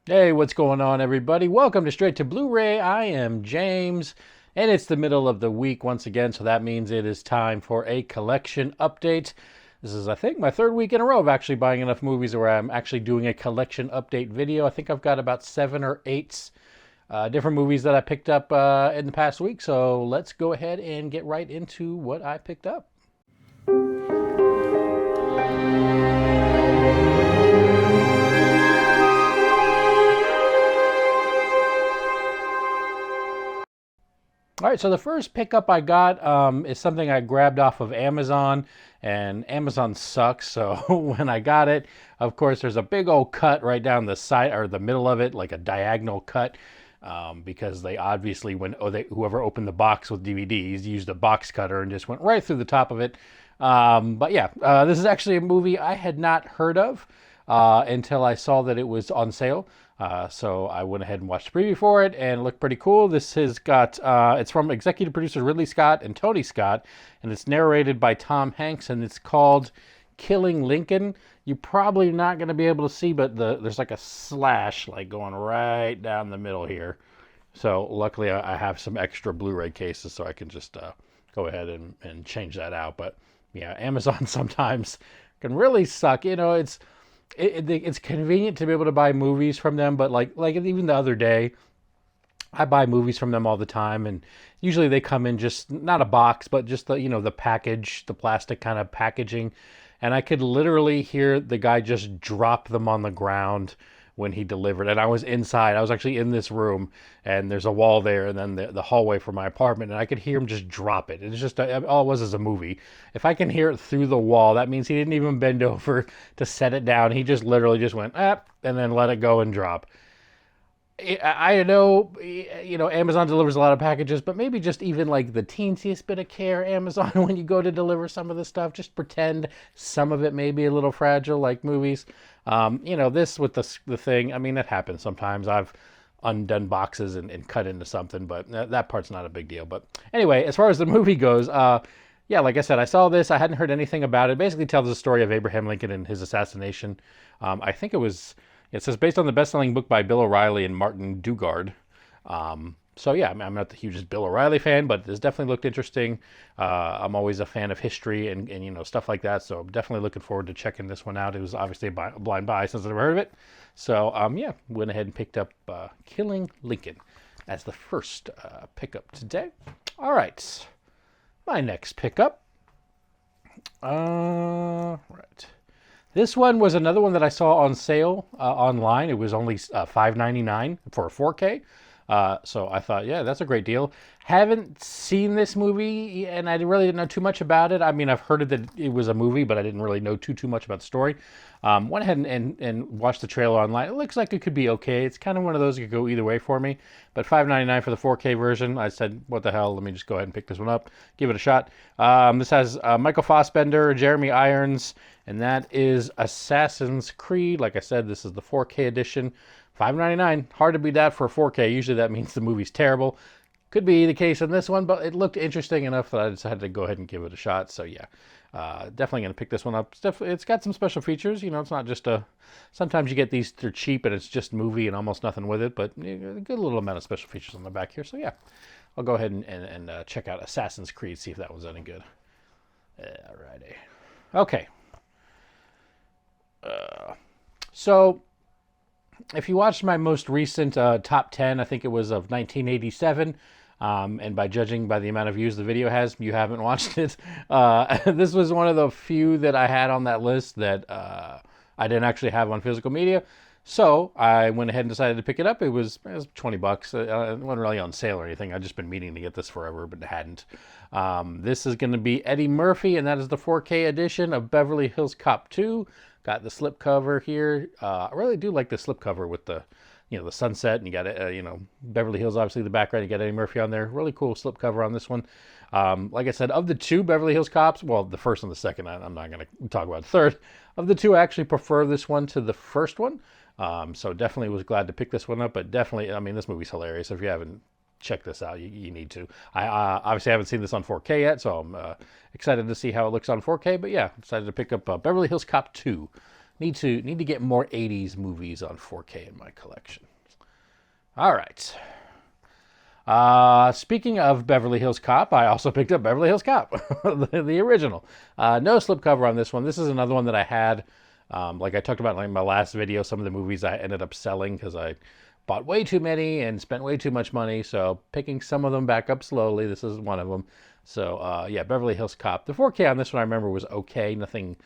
Hey, what's going on, everybody? Welcome to Straight to Blu-ray. I am James, and it's the middle of the week once again, so that means it is time for a collection update. This is, I think, my third week in a row of actually buying enough movies where I'm actually doing a collection update video. I think I've got about 7 or 8 different movies that I picked up in the past week, so let's go ahead and get right into what I picked up. All right, so the first pickup I got is something I grabbed off of Amazon, and Amazon sucks. So when I got it, of course, there's a big old cut right down the side or the middle of it, like a diagonal cut, because they obviously, whoever opened the box with DVDs used a box cutter and just went right through the top of it. But yeah, this is actually a movie I had not heard of until I saw that it was on sale. So I went ahead and watched the preview for it, and it looked pretty cool. This has got, it's from executive producers Ridley Scott and Tony Scott, and it's narrated by Tom Hanks, and it's called Killing Lincoln. You're probably not going to be able to see, but there's like a slash like going right down the middle here. So luckily I have some extra Blu-ray cases, so I can just go ahead and change that out. But yeah, Amazon sometimes can really suck. You know, it's convenient to be able to buy movies from them, but like even the other day, I buy movies from them all the time, and usually they come in just not a box, but just the package, the plastic kind of packaging, and I could literally hear the guy just drop them on the ground when he delivered. And I was inside. I was actually in this room, and there's a wall there, and then the hallway for my apartment, and I could hear him just drop it. It's just all it was is a movie. If I can hear it through the wall, that means he didn't even bend over to set it down. He just literally just went and then let it go and drop. I know, Amazon delivers a lot of packages, but maybe just even like the teensiest bit of care, Amazon, when you go to deliver some of the stuff, just pretend some of it may be a little fragile, like movies. This with the thing, I mean, it happens sometimes. I've undone boxes and cut into something, but that part's not a big deal. But anyway, as far as the movie goes, yeah, like I said, I saw this. I hadn't heard anything about it. It basically tells the story of Abraham Lincoln and his assassination. I think it says based on the best-selling book by Bill O'Reilly and Martin Dugard. So yeah, I'm not the hugest Bill O'Reilly fan, but this definitely looked interesting. I'm always a fan of history and stuff like that, so I'm definitely looking forward to checking this one out. It was obviously a blind buy since I've never heard of it. So yeah, went ahead and picked up Killing Lincoln as the first pickup today. All right, my next pickup. Right. This one was another one that I saw on sale online. It was only $5.99 for a 4K. So I thought, yeah, that's a great deal. Haven't seen this movie, and I really didn't know too much about it. I mean, I've heard that it was a movie, but I didn't really know too much about the story. Went ahead and watched the trailer online. It looks like it could be okay. It's kind of one of those that could go either way for me. But $5.99 for the 4K version, I said, what the hell? Let me just go ahead and pick this one up, give it a shot. This has Michael Fassbender, Jeremy Irons, and that is Assassin's Creed. Like I said, this is the 4K edition. $5.99. Hard to beat that for a 4K. Usually that means the movie's terrible. Could be the case in this one, but it looked interesting enough that I decided to go ahead and give it a shot. So yeah, definitely going to pick this one up. It's got some special features. It's not just sometimes you get these, they're cheap and it's just movie and almost nothing with it, but a good little amount of special features on the back here. So yeah, I'll go ahead and check out Assassin's Creed, see if that was any good. Alrighty. Okay. So if you watched my most recent top 10, I think it was of 1987, and by judging by the amount of views the video has, you haven't watched it. This was one of the few that I had on that list that I didn't actually have on physical media. So I went ahead and decided to pick it up. It was $20. It wasn't really on sale or anything. I've just been meaning to get this forever, but hadn't. This is going to be Eddie Murphy, and that is the 4K edition of Beverly Hills Cop 2. Got the slipcover here. I really do like the slipcover with the sunset, and you got Beverly Hills obviously in the background. You got Eddie Murphy on there. Really cool slipcover on this one. Like I said, of the two Beverly Hills Cops, well, the first and the second, I'm not going to talk about the third. Of the two, I actually prefer this one to the first one. So definitely was glad to pick this one up. But definitely, I mean, this movie's hilarious. If you haven't checked this out, you need to. I obviously haven't seen this on 4K yet, so I'm excited to see how it looks on 4K. But yeah, decided to pick up Beverly Hills Cop 2. Need to get more 80s movies on 4K in my collection. All right. Speaking of Beverly Hills Cop, I also picked up Beverly Hills Cop, the original. No slipcover on this one. This is another one that I had, like I talked about in my last video, some of the movies I ended up selling because I bought way too many and spent way too much money. So picking some of them back up slowly. This is one of them. So yeah, Beverly Hills Cop. The 4K on this one I remember was okay, nothing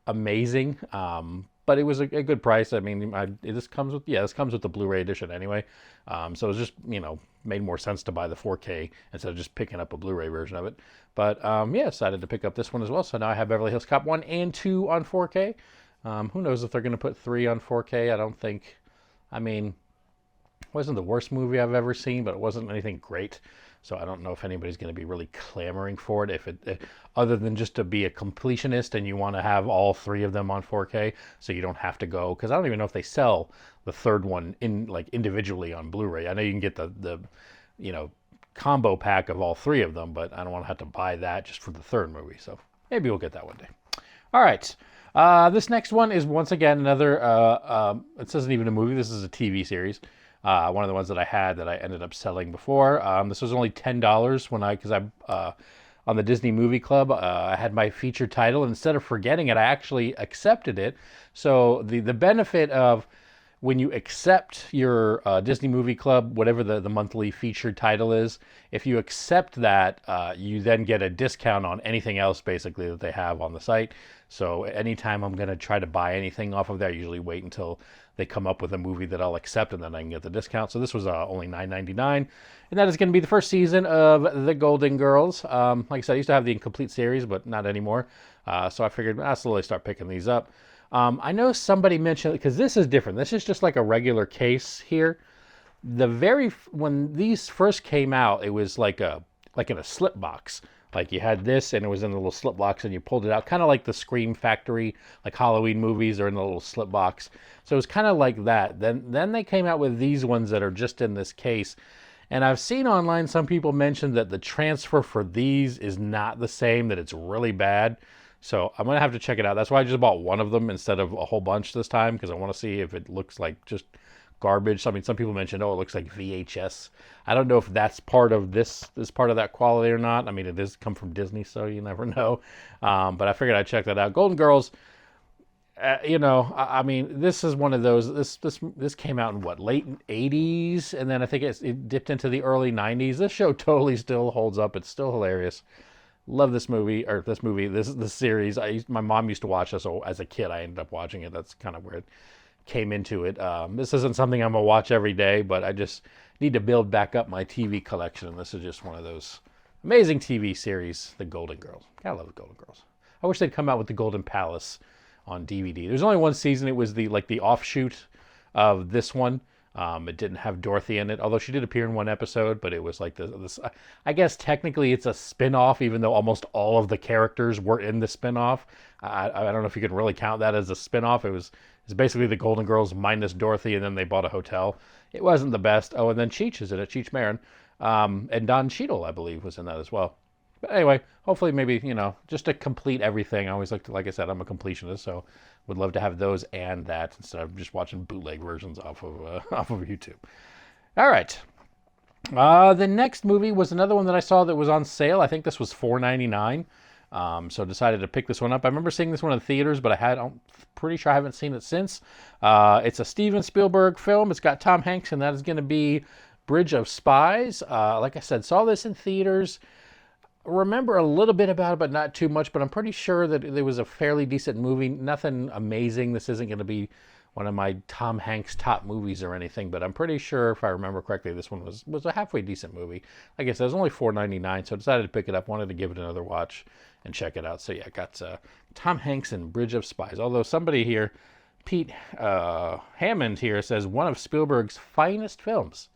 amazing. But it was a good price. I mean, this comes with the Blu-ray edition anyway. So it was just, made more sense to buy the 4K instead of just picking up a Blu-ray version of it. But yeah, decided to pick up this one as well. So now I have Beverly Hills Cop 1 and 2 on 4K. Who knows if they're going to put 3 on 4K? I don't think. I mean, it wasn't the worst movie I've ever seen, but it wasn't anything great. So I don't know if anybody's going to be really clamoring for it, other than just to be a completionist and you want to have all 3 of them on 4K, so you don't have to go. Because I don't even know if they sell the third one individually on Blu-ray. I know you can get the combo pack of all 3 of them, but I don't want to have to buy that just for the third movie. So maybe we'll get that one day. All right. This next one is once again another. It isn't even a movie. This is a TV series. One of the ones that I had that I ended up selling before. This was only $10 because I on the Disney Movie Club, I had my featured title. Instead of forgetting it, I actually accepted it. So the benefit of when you accept your Disney Movie Club, whatever the monthly featured title is, if you accept that, you then get a discount on anything else basically that they have on the site. So anytime I'm going to try to buy anything off of there, I usually wait until they come up with a movie that I'll accept, and then I can get the discount. So this was only $9.99, and that is going to be the first season of The Golden Girls. Like I said, I used to have the incomplete series, but not anymore. So I figured I'll slowly start picking these up. I know somebody mentioned, because this is different. This is just like a regular case here. When these first came out, it was like in a slip box. Like you had this and it was in a little slip box and you pulled it out, kind of like the Scream Factory, like Halloween movies are in a little slip box. So it was kind of like that. Then they came out with these ones that are just in this case. And I've seen online some people mention that the transfer for these is not the same, that it's really bad. So I'm going to have to check it out. That's why I just bought one of them instead of a whole bunch this time, because I want to see if it looks like just garbage. I mean, some people mentioned, oh, it looks like VHS. I don't know if that's part of this part of that quality or not. I mean, it does come from Disney, so you never know. But I figured I'd check that out. Golden Girls, I mean, this is one of those. This came out in what, late 80s, and then I think it dipped into the early 90s. This show totally still holds up. It's still hilarious. Love this series. My mom used to watch this, so as a kid I ended up watching it. That's kind of where it came into it. This isn't something I'm gonna watch every day, but I just need to build back up my TV collection, and this is just one of those amazing TV series, The Golden Girls. Gotta love The Golden Girls. I wish they'd come out with The Golden Palace on DVD. There's only one season. It was the offshoot of this one. It didn't have Dorothy in it, although she did appear in one episode, but it was like this. I guess technically it's a spin-off, even though almost all of the characters were in the spin-off. I don't know if you can really count that as a spin-off. It's basically the Golden Girls minus Dorothy, and then they bought a hotel. It wasn't the best. Oh, and then Cheech is in it, Cheech Marin. And Don Cheadle, I believe, was in that as well. But anyway, hopefully maybe, just to complete everything. I always like I said, I'm a completionist, so would love to have those and that instead of just watching bootleg versions off of YouTube. All right. The next movie was another one that I saw that was on sale. I think this was $4.99. So decided to pick this one up. I remember seeing this one in the theaters, but I'm pretty sure I haven't seen it since. It's a Steven Spielberg film. It's got Tom Hanks, and that is going to be Bridge of Spies. Like I said, saw this in theaters. Remember a little bit about it, but not too much. But I'm pretty sure that it was a fairly decent movie. Nothing amazing. This isn't going to be one of my Tom Hanks top movies or anything, but I'm pretty sure, if I remember correctly, this one was a halfway decent movie. Like I said, it was only $4.99, so I decided to pick it up. Wanted to give it another watch and check it out. So yeah, I got Tom Hanks and Bridge of Spies. Although somebody here, Pete Hammond here, says one of Spielberg's finest films.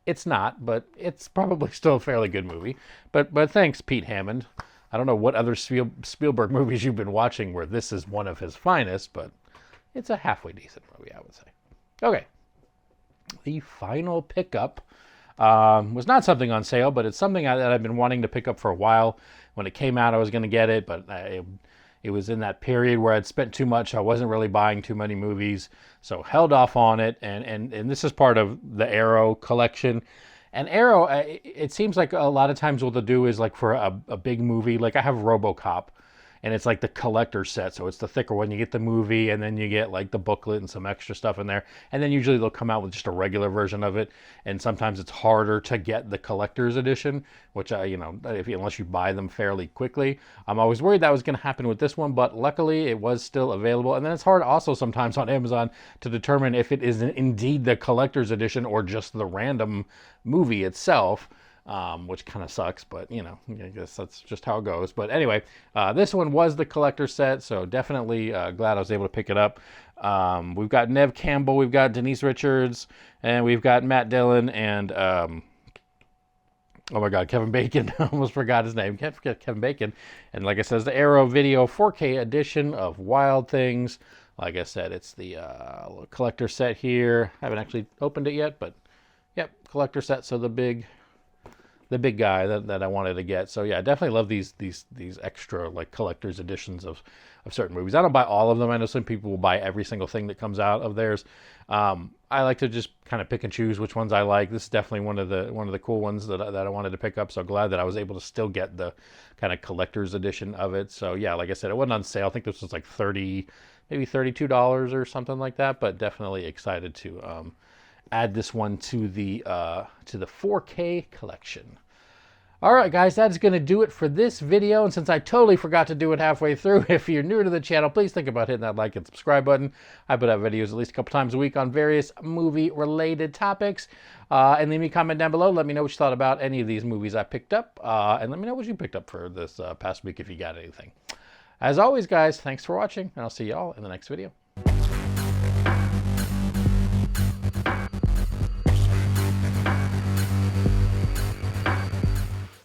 It's not, but it's probably still a fairly good movie. But thanks, Pete Hammond. I don't know what other Spielberg movies you've been watching where this is one of his finest, but it's a halfway decent movie, I would say. Okay. The final pickup was not something on sale, but it's something that I've been wanting to pick up for a while. When it came out, I was going to get it, but it it was in that period where I'd spent too much. I wasn't really buying too many movies, so held off on it. And this is part of the Arrow collection. And Arrow, it seems like a lot of times what they'll do is like for a big movie, like I have RoboCop, and it's like the collector set, so it's the thicker one. You get the movie, and then you get like the booklet and some extra stuff in there, and then usually they'll come out with just a regular version of it. And sometimes it's harder to get the collector's edition, which unless you buy them fairly quickly. I was worried that was going to happen with this one, but luckily it was still available. And then it's hard also sometimes on Amazon to determine if it is indeed the collector's edition or just the random movie itself. Which kind of sucks, but I guess that's just how it goes. But anyway, this one was the collector set, so definitely glad I was able to pick it up. We've got Neve Campbell, we've got Denise Richards, and we've got Matt Dillon, and oh my God, Kevin Bacon. I almost forgot his name. Can't forget Kevin Bacon. And like I said, the Arrow Video 4K edition of Wild Things. Like I said, it's the little collector set here. I haven't actually opened it yet, but yep, collector set. So the big guy that I wanted to get. So yeah, I definitely love these extra like collector's editions of certain movies. I don't buy all of them. I know some people will buy every single thing that comes out of theirs. I like to just kind of pick and choose which ones I like. This is definitely one of the cool ones that I wanted to pick up. So glad that I was able to still get the kind of collector's edition of it. So yeah, like I said, it wasn't on sale. I think this was like maybe $32 or something like that. But definitely excited to add this one to the 4K collection. All right, guys, that's going to do it for this video. And since I totally forgot to do it halfway through, if you're new to the channel, please think about hitting that like and subscribe button. I put out videos at least a couple times a week on various movie-related topics. And leave me a comment down below. Let me know what you thought about any of these movies I picked up. And let me know what you picked up for this past week if you got anything. As always, guys, thanks for watching, and I'll see you all in the next video.